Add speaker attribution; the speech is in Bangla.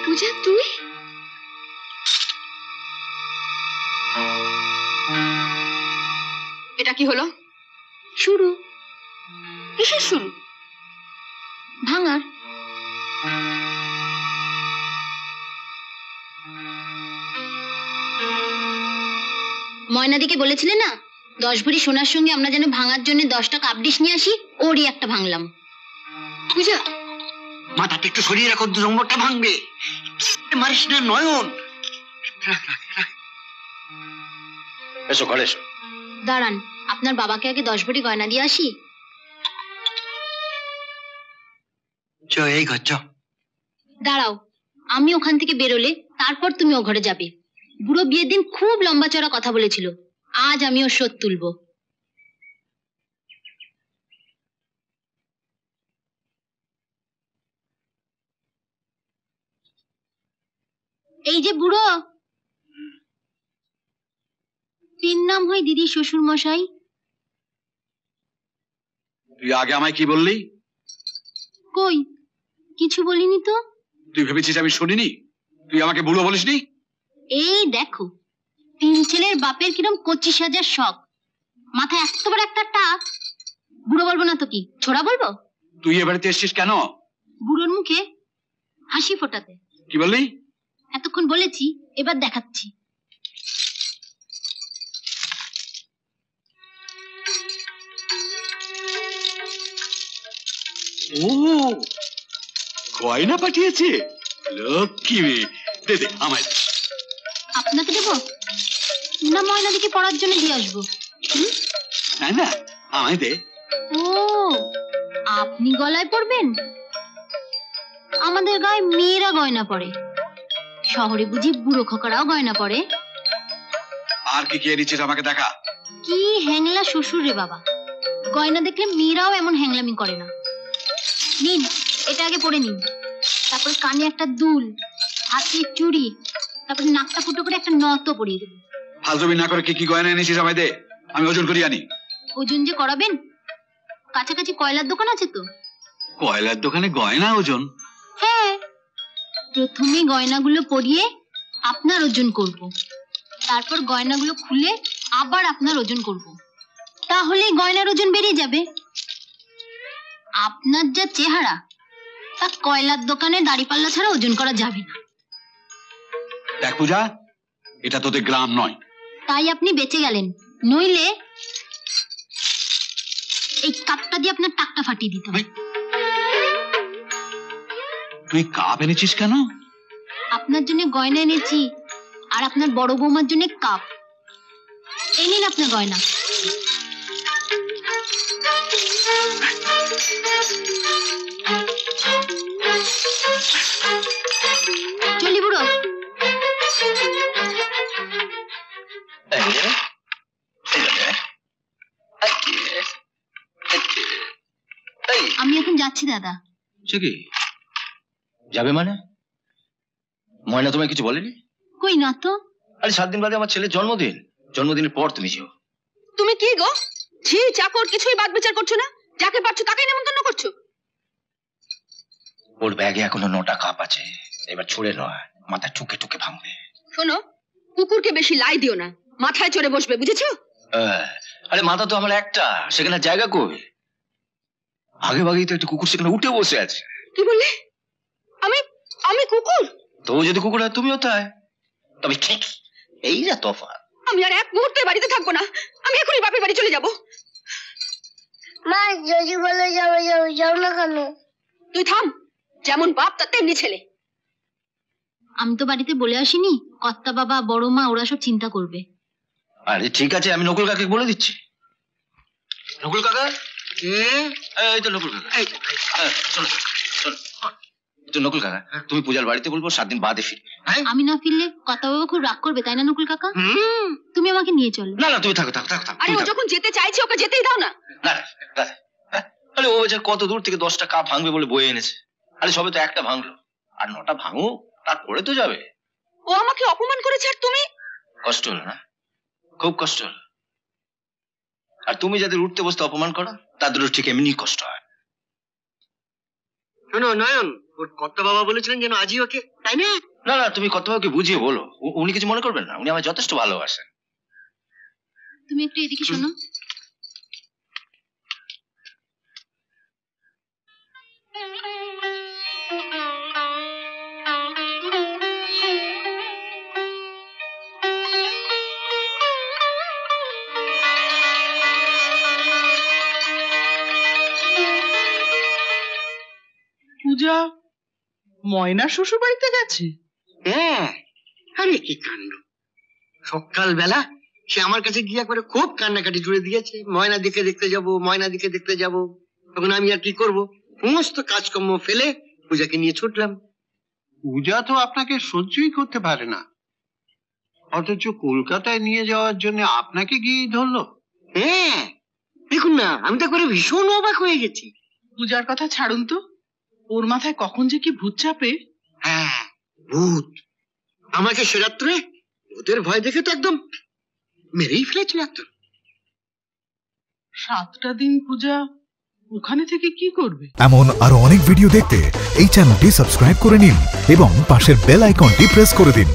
Speaker 1: পূজা, তুই? এটা কি হলো? শুরু। কিসের শুরু? ভাঙার। ময়নাদিকে বলেছিলে না 10 ভরি সোনার সঙ্গে আমরা যেন ভাঙার জন্য 10টা কাপ ডিশ নিয়ে আসি, ওরই একটা ভাঙলাম।
Speaker 2: পূজা, মাথাটা একটু সরিয়ে রাখো, নম্বরটা ভাঙবে। মারিস না নয়ন। এসো ঘরে এসো।
Speaker 1: দাঁড়ান, আপনার বাবাকে আগে 10 ভরি গয়না দিয়ে আসি।
Speaker 2: এই ঘর চ।
Speaker 1: দাঁড়াও, আমি ওখান থেকে বেরোলে তারপর তুমি ও ঘরে যাবে। বুড়ো বিয়ের দিন খুব লম্বা চড়া কথা বলেছিল, আজ আমি ওর শোধ তুলব। এই যে বুড়ো, তিন নাম হয় দিদি শ্বশুর মশাই।
Speaker 3: তুই আগে আমায় কি বললি?
Speaker 1: কই কিছু বলিনি তো।
Speaker 3: তুই ভেবেছিস আমি শুনিনি? তুই আমাকে বুড়ো বলিসনি?
Speaker 1: এই দেখো, 3 ছেলের বাপের কিরম 25,000 শখ, মাথায় এত বড় একটা টাক। বুড়ো বলবো না তো কি, ছোড়া বলবো?
Speaker 3: তুই এ বাড়িতে এসছিস কেন?
Speaker 1: বুড়োর মুখে হাসি ফোটাতে।
Speaker 3: কি বললি?
Speaker 1: এতক্ষণ বলেছি, এবার দেখাচ্ছি।
Speaker 3: ও, গয়না পাঠিয়েছে। লক্ষ্মী মেয়ে, দে দে আমায়।
Speaker 1: আপনাকে দেবো না ময়নাদিকে পড়ার জন্য দিয়ে আসবো?
Speaker 3: না না, আমায় দে।
Speaker 1: ও, আপনি গলায় পরবেন? আমাদের গায়ে মেয়েরা গয়না পরে, শহরে বুঝি বুড়ো খোকারাও গয়না পরে?
Speaker 3: আর কি কি এনেছিস আমাকে দেখা।
Speaker 1: কি হ্যাংলা শ্বশুর রে বাবা, গয়না দেখলে মেয়েরাও এমন হ্যাংলামি করে না। নিন, এটা আগে পরে নিন, তারপর কানে একটা দুল, হাতে চুড়ি, তারপর নাকটা ফুটো করে একটা নত পরিয়ে দেবেন।
Speaker 3: ফালতুমি না করে কি কি গয়না এনেছিস আমায় দে, আমি ওজন করি আনি।
Speaker 1: ওজন যে করাবেন, কাছাকাছি কয়লার দোকান আছে তো?
Speaker 3: কয়লার দোকানে গয়না ওজন?
Speaker 1: হ্যাঁ, প্রথমে গয়নাগুলো পরিয়ে আপনার ওজন করব, তারপর গয়নাগুলো খুলে আবার আপনার ওজন করব, তাহলে গয়নার ওজন বেরিয়ে যাবে। আপনার যা চেহারা, তা কয়লার দোকানে দাড়িপাল্লা ছাড়া ওজন করা যাবে না।
Speaker 3: দেখ পূজা, এটা তোদের গ্রাম নয়।
Speaker 1: তাই আপনি বেঁচে গেলেন, নইলে এই কাপটা দিয়ে আপনার টাকটা ফাটিয়ে দিত।
Speaker 3: তুই কাপ এনেছিস কেন?
Speaker 1: আপনার জন্য গয়না এনেছি, আর আপনার বড় বৌমার জন্য কাপ। এই নিন আপনার গয়না। চলি বুড়ো। আমি এখন যাচ্ছি দাদা।
Speaker 2: সে কি যাবে মানে? ময়না তোমায় কিছু বলেনি?
Speaker 1: কই না তো।
Speaker 2: আরে 7 দিন বাদে আমার ছেলের জন্মদিন, জন্মদিনের পর তুমি যেও।
Speaker 4: তুমি কি গো, ঝি চাকর কিছুই বাদ বিচার করছো না? যাকে পারছো তাকেই নেমন্তন্ন করছো।
Speaker 2: ওর ব্যাগে এখনো 9টা কাপ আছে, এবার ছুড়ে নয়, মাথা ঠুকে ঠুকে ভাঙবে।
Speaker 4: শোনো, কুকুরকে বেশি লাই দিও না, মাথায় চড়ে বসবে, বুঝেছো?
Speaker 2: আরে মাথা তো আমার একটা, সেখানে জায়গা কই? আগে ভাগেই তো একটা কুকুর সেখানে উঠে বসে আছে।
Speaker 4: কি বললে? আমি আমি কুকুর?
Speaker 2: তো যদি কুকুর হয় তুমিও তাই, তবে ঠিক এই যা তফাৎ।
Speaker 4: আমি আর এক মুহূর্তে বাড়িতে থাকবো না, আমি এখনই বাপের বাড়ি চলে যাব।
Speaker 5: মা যদি বলে যাবে যাও না কেন?
Speaker 4: তুই থাম, যেমন বাপ তার তেমনি ছেলে।
Speaker 1: আমি তো বাড়িতে বলে আসিনি, কর্তা বাবা বড় মা ওরা সব চিন্তা করবে।
Speaker 2: আরে ঠিক আছে, আমি নকুল কাকে বলে দিচ্ছি। নকুল কাকা, এই তো নকুল কাকা। শোনো শোনো, তো নকুল কাকা, তুমি পূজার বাড়িতে বলবো 7 দিন বাদে ফিরবে।
Speaker 1: আমি না ফিরলে কর্তা বাবা খুব রাগ করবে, তাই না নকুল কাকা? তুমি আমাকে নিয়ে চলো।
Speaker 2: না না, তুমি থাকো থাকো থাকো।
Speaker 4: আরে ও যখন যেতে চাইছে ওকে যেতেই দাও না।
Speaker 2: না না, আরে ও যে কত দূর থেকে 10টা কাপ ভাঙবে বলে বয়ে এনেছে। আরে সবে তো একটা ভাঙলো, আর 9টা ভাঙো, তারপরে তো যাবে।
Speaker 4: ও আমাকে অপমান করেছে আর তুমি?
Speaker 2: কষ্ট হলো না? খুব কষ্ট হলো। আর তুমি যাদের উঠতে বসতে অপমান করো, তাদেরও ঠিক এমনি কষ্ট হয়।
Speaker 6: শোনো নয়ন, ওর কর্তা বাবা বলেছিলেন যেন আজই ওকে, তাই না?
Speaker 2: না না, তুমি কর্তাবাবুকে বুঝিয়ে বলো, উনি কিছু মনে করবেন না, উনি আমায় যথেষ্ট ভালোবাসেন।
Speaker 1: তুমি একটু এদিকে শোনো।
Speaker 7: পূজা ময়না শ্বশুর বাড়িতে গেছে?
Speaker 6: হ্যাঁ, আরে কি কাণ্ড! সকালবেলা সে আমার কাছে গিয়া করে খুব কান্নাকাটি জুড়ে দিয়েছে, ময়না দিকে দেখতে যাব, ময়না দিকে দেখতে যাব। তখন আমি আর কি করব, সমস্ত কাজকর্ম ফেলে পূজাকে নিয়ে ছুটলাম।
Speaker 3: পূজা তো আপনাকে সহ্যই করতে পারে না, অথচ কলকাতায় নিয়ে যাওয়ার জন্য আপনাকে গিয়ে ধরলো।
Speaker 6: হ্যাঁ, দেখুন না, আমি তো করে ভীষণ অবাক হয়ে গেছি।
Speaker 7: পূজার কথা ছাড়ুন তো, ওর মাথায় কখন যে কি ভূত চাপে।
Speaker 6: হ্যাঁ, ভূত! আমাকে সে রাত্রে ভূতের ভয় দেখে তো একদম মেরেই ফেলেছিল একদম।
Speaker 7: 7টা দিন পূজা ওখানে থেকে কি করবে?
Speaker 8: এমন আরো অনেক ভিডিও দেখতে এই চ্যানেলটি সাবস্ক্রাইব করে নিন এবং পাশের বেল আইকনটি প্রেস করে দিন।